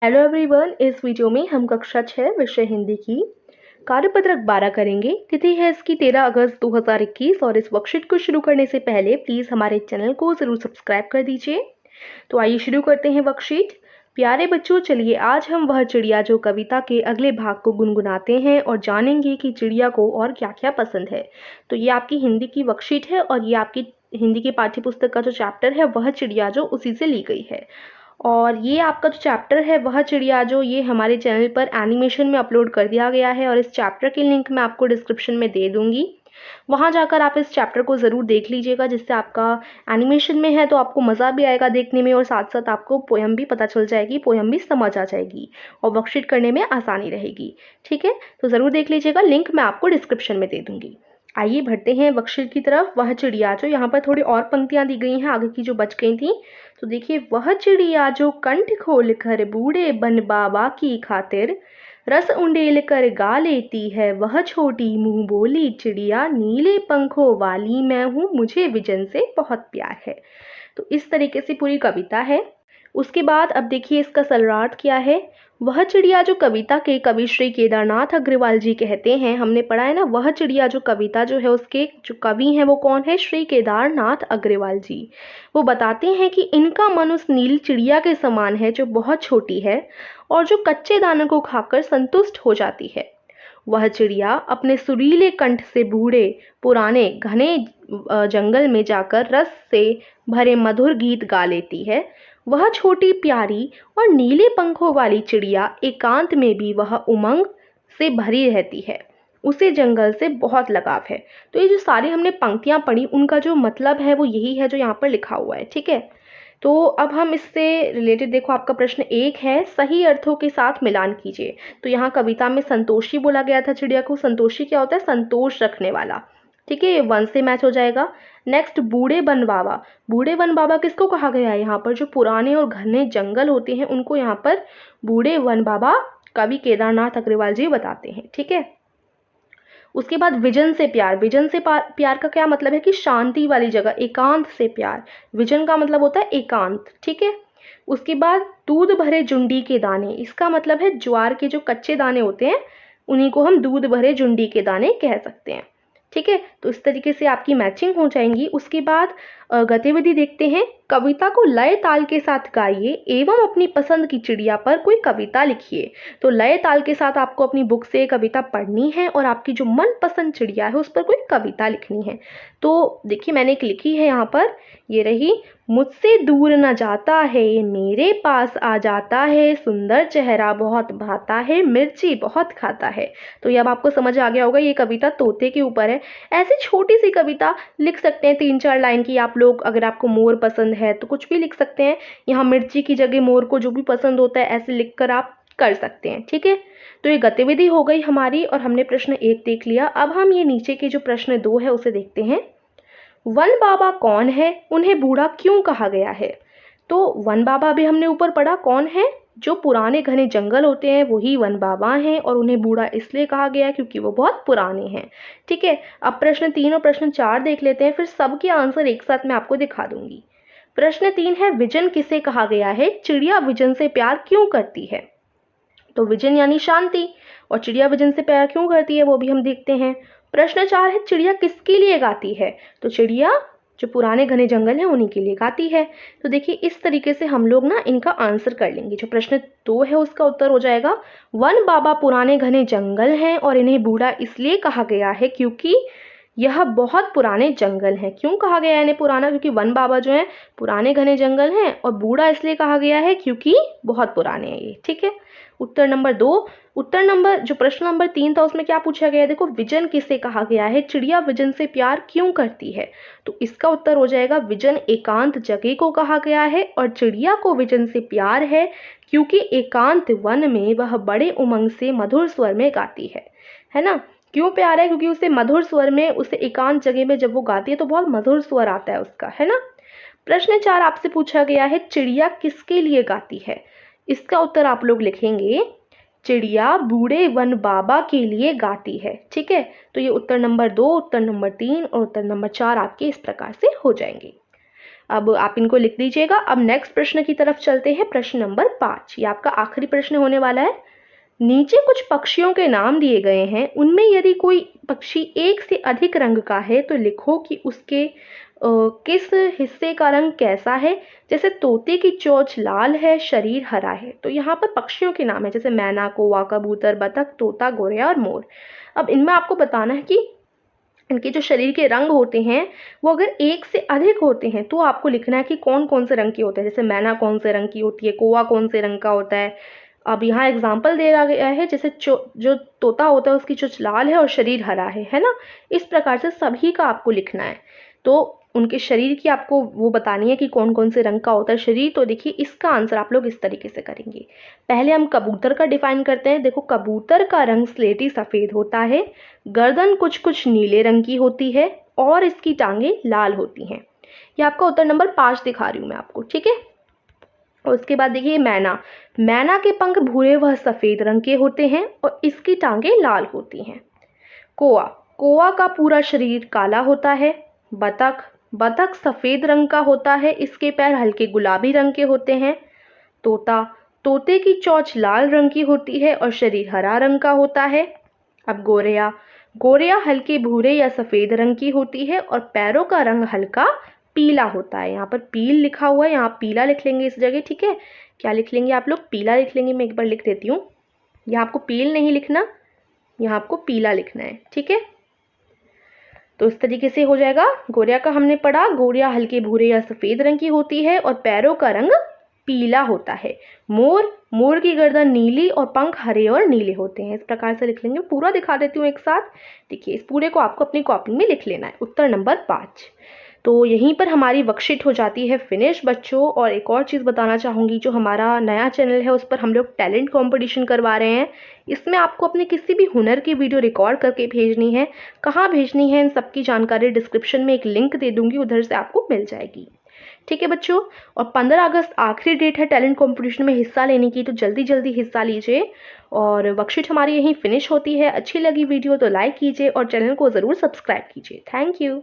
Hello everyone, इस video में हम कक्षा 6 विषय हिंदी की कार्यपत्रक 12 करेंगे। तिथि है इसकी 13 अगस्त 2021 और इस वर्कशीट को शुरू करने से पहले प्लीज़ हमारे चैनल को ज़रूर सब्सक्राइब कर दीजिए। तो आइए शुरू करते हैं वर्कशीट। प्यारे बच्चों, चलिए आज हम वह चिड़िया जो कविता के अगले भाग को गुनगुनाते हैं और जानेंगे कि चिड़िया को और क्या क्या पसंद है। तो ये आपकी हिंदी की वर्कशीट है और ये आपकी हिंदी की पाठ्य पुस्तक का जो चैप्टर है वह चिड़िया जो उसी से ली गई है। और ये आपका जो चैप्टर है वह चिड़िया जो ये हमारे चैनल पर एनिमेशन में अपलोड कर दिया गया है और इस चैप्टर की लिंक मैं आपको डिस्क्रिप्शन में दे दूँगी। वहाँ जाकर आप इस चैप्टर को ज़रूर देख लीजिएगा, जिससे आपका एनिमेशन में है तो आपको मज़ा भी आएगा देखने में और साथ-साथ आपको पोएम भी पता चल जाएगी, पोएम भी समझ आ जाएगी और वर्कशीट करने में आसानी रहेगी। ठीक है? तो ज़रूर देख लीजिएगा, लिंक मैं आपको डिस्क्रिप्शन में दे दूँगी। आइए बढ़ते हैं वर्कशीट की तरफ। वह चिड़िया जो यहाँ पर थोड़ी और पंक्तियाँ दी गई हैं आगे की जो बच गई थी। तो देखिए, वह चिड़िया जो कंठ खोल कर बूढ़े बन बाबा की खातिर रस उंडेल कर गा लेती है, वह छोटी मुंह बोली चिड़िया नीले पंखों वाली मैं हूँ, मुझे विजन से बहुत प्यार है। तो इस तरीके से पूरी कविता है। उसके बाद अब देखिए इसका सरलार्थ क्या है। वह चिड़िया जो कविता के कवि श्री केदारनाथ अग्रवाल जी कहते हैं, हमने पढ़ा है ना, वह चिड़िया जो कविता जो है उसके जो कवि हैं वो कौन है, श्री केदारनाथ अग्रवाल जी। वो बताते हैं कि इनका मन उस नीली चिड़िया के समान है जो बहुत छोटी है और जो कच्चे दानों को खाकर संतुष्ट हो जाती है। वह चिड़िया अपने सुरीले कंठ से बूढ़े पुराने घने जंगल में जाकर रस से भरे मधुर गीत गा लेती है। वह छोटी प्यारी और नीले पंखों वाली चिड़िया एकांत में भी वह उमंग से भरी रहती है। उसे जंगल से बहुत लगाव है। तो ये जो सारी हमने पंक्तियां पढ़ी उनका जो मतलब है वो यही है जो यहाँ पर लिखा हुआ है। ठीक है, तो अब हम इससे रिलेटेड देखो, आपका प्रश्न 1 है, सही अर्थों के साथ मिलान कीजिए। तो यहाँ कविता में संतोषी बोला गया था चिड़िया को। संतोषी क्या होता है, संतोष रखने वाला। ठीक है, ये 1 से मैच हो जाएगा। नेक्स्ट, बूढ़े वन बाबा। बूढ़े वन बाबा किसको कहा गया है यहाँ पर, जो पुराने और घने जंगल होते हैं उनको यहाँ पर बूढ़े वन बाबा कवि केदारनाथ अग्रवाल जी बताते हैं। ठीक है, उसके बाद विजन से प्यार। विजन से प्यार का क्या मतलब है कि शांति वाली जगह, एकांत से प्यार। विजन का मतलब होता है एकांत। ठीक है, उसके बाद दूध भरे जुंडी के दाने। इसका मतलब है ज्वार के जो कच्चे दाने होते हैं उन्हीं को हम दूध भरे जुंडी के दाने कह सकते हैं। ठीक है, तो इस तरीके से आपकी मैचिंग हो जाएंगी। उसके बाद गतिविधि देखते हैं। कविता को लय ताल के साथ गाइए एवं अपनी पसंद की चिड़िया पर कोई कविता लिखिए। तो लय ताल के साथ आपको अपनी बुक से कविता पढ़नी है और आपकी जो मनपसंद चिड़िया है उस पर कोई कविता लिखनी है। तो देखिए मैंने एक लिखी है यहाँ पर, ये रही। मुझसे दूर न जाता है ये मेरे पास आ जाता है, सुंदर चेहरा बहुत भाता है, मिर्ची बहुत खाता है। तो ये अब आपको समझ आ गया होगा, ये कविता तोते के ऊपर है। ऐसी छोटी सी कविता लिख सकते हैं 3-4 लाइन की आप लोग। अगर आपको मोर पसंद है तो कुछ भी लिख सकते हैं। यहाँ मिर्ची की जगह मोर को जो भी पसंद होता है ऐसे लिख कर आप कर सकते हैं। ठीक है, तो ये गतिविधि हो गई हमारी और हमने प्रश्न 1 देख लिया। अब हम ये नीचे के जो प्रश्न 2 है उसे देखते हैं। वन बाबा कौन है, उन्हें बूढ़ा क्यों कहा गया है। तो वन बाबा भी हमने ऊपर पढ़ा कौन है, जो पुराने घने जंगल होते हैं वही वन बाबा हैं और उन्हें बूढ़ा इसलिए कहा गया क्योंकि वो बहुत पुराने हैं। ठीक है, अब प्रश्न 3 और प्रश्न 4 देख लेते हैं, फिर सबके आंसर एक साथ मैं आपको दिखा दूंगी। प्रश्न 3 है, विजन किसे कहा गया है, चिड़िया विजन से प्यार क्यों करती है। तो विजन यानी शांति, और चिड़िया विजन से प्यार क्यों करती है वो भी हम देखते हैं। प्रश्न 4 है, चिड़िया किसके लिए गाती है। तो चिड़िया जो पुराने घने जंगल हैं उन्हीं के लिए गाती है। तो देखिए इस तरीके से हम लोग ना इनका आंसर कर लेंगे। जो प्रश्न 2 है उसका उत्तर हो जाएगा, वन बाबा पुराने घने जंगल हैं और इन्हें बूढ़ा इसलिए कहा गया है क्योंकि यह बहुत पुराने जंगल हैं। क्यों कहा गया है इन्हें पुराना, क्योंकि वन बाबा जो है पुराने घने जंगल हैं, और बूढ़ा इसलिए कहा गया है क्योंकि बहुत पुराने हैं ये। ठीक है, उत्तर नंबर 2। उत्तर नंबर जो प्रश्न नंबर 3 था उसमें क्या पूछा गया है, देखो विजन किसे कहा गया है, चिड़िया विजन से प्यार क्यों करती है। तो इसका उत्तर हो जाएगा, विजन एकांत जगह को कहा गया है और चिड़िया को विजन से प्यार है क्योंकि एकांत वन में वह बड़े उमंग से मधुर स्वर में गाती है ना। क्यों प्यार है, क्योंकि उसे मधुर स्वर में, उसे एकांत जगह में जब वो गाती है तो बहुत मधुर स्वर आता है उसका, है ना। प्रश्न 4 आपसे पूछा गया है, चिड़िया किसके लिए गाती है। इसका उत्तर आप लोग लिखेंगे, चिड़िया बूढ़े वन बाबा के लिए गाती है। ठीक है, तो ये उत्तर नंबर 2, उत्तर नंबर 3 और उत्तर नंबर 4 आपके इस प्रकार से हो जाएंगे। अब आप इनको लिख दीजिएगा। अब नेक्स्ट प्रश्न की तरफ चलते हैं, प्रश्न नंबर 5। ये आपका आखिरी प्रश्न होने वाला है। नीचे कुछ पक्षियों के नाम दिए गए हैं, उनमें यदि कोई पक्षी एक से अधिक रंग का है तो लिखो कि उसके किस हिस्से का रंग कैसा है। जैसे तोते की चोंच लाल है, शरीर हरा है। तो यहाँ पर पक्षियों के नाम है, जैसे मैना, कौवा, कबूतर, बतख, तोता, गौरैया और मोर। अब इनमें आपको बताना है कि इनके जो शरीर के रंग होते हैं वो अगर एक से अधिक होते हैं तो आपको लिखना है कि कौन कौन से रंग के होते हैं। जैसे मैना कौन से रंग की होती है, कौवा कौन से रंग का होता है। अब यहाँ एग्जाम्पल दे गया है, जैसे जो तोता होता है उसकी चोंच लाल है और शरीर हरा है ना। इस प्रकार से सभी का आपको लिखना है। तो उनके शरीर की आपको वो बतानी है कि कौन कौन से रंग का होता है शरीर। तो देखिए इसका आंसर आप लोग इस तरीके से करेंगे। पहले हम कबूतर का डिफाइन करते हैं। देखो कबूतर का रंग स्लेटी सफ़ेद होता है, गर्दन कुछ कुछ नीले रंग की होती है और इसकी टांगें लाल होती हैं। ये आपका उत्तर नंबर 5 दिखा रही हूँ मैं आपको, ठीक है। और उसके बाद देखिए मैना, मैना के पंख भूरे व सफ़ेद रंग के होते हैं और इसकी टांगें लाल होती हैं। कौवा, कौवा का पूरा शरीर काला होता है। बतख, बतख सफ़ेद रंग का होता है, इसके पैर हल्के गुलाबी रंग के होते हैं। तोता, तोते की चोंच लाल रंग की होती है और शरीर हरा रंग का होता है। अब गौरैया, गौरैया हल्के भूरे या सफ़ेद रंग की होती है और पैरों का रंग हल्का पीला होता है। यहाँ पर पील लिखा हुआ है, यहाँ पीला लिख लेंगे इस जगह, ठीक है। क्या लिख लेंगे आप लोग? पीला लिख लेंगे। मैं एक बार लिख देती हूँ। यहाँ आपको पील नहीं लिखना, यहाँ आपको पीला लिखना है, ठीक है। तो इस तरीके से हो जाएगा। गौरैया का हमने पढ़ा, गौरैया हल्के भूरे या सफ़ेद रंग की होती है और पैरों का रंग पीला होता है। मोर, मोर की गर्दन नीली और पंख हरे और नीले होते हैं। इस प्रकार से लिख लेंगे। पूरा दिखा देती हूँ एक साथ। देखिए इस पूरे को आपको अपनी कॉपी में लिख लेना है। उत्तर नंबर 5। तो यहीं पर हमारी वर्कशीट हो जाती है फिनिश बच्चों। और एक और चीज़ बताना चाहूँगी, जो हमारा नया चैनल है उस पर हम लोग टैलेंट कंपटीशन करवा रहे हैं। इसमें आपको अपने किसी भी हुनर की वीडियो रिकॉर्ड करके भेजनी है। कहाँ भेजनी है इन सब की जानकारी डिस्क्रिप्शन में एक लिंक दे दूँगी, उधर से आपको मिल जाएगी, ठीक है बच्चों। और 15 अगस्त आखिरी डेट है टैलेंट कंपटीशन में हिस्सा लेने की, तो जल्दी जल्दी हिस्सा लीजिए। और वर्कशीट हमारी यहीं फिनिश होती है। अच्छी लगी वीडियो तो लाइक कीजिए और चैनल को ज़रूर सब्सक्राइब कीजिए। Thank you.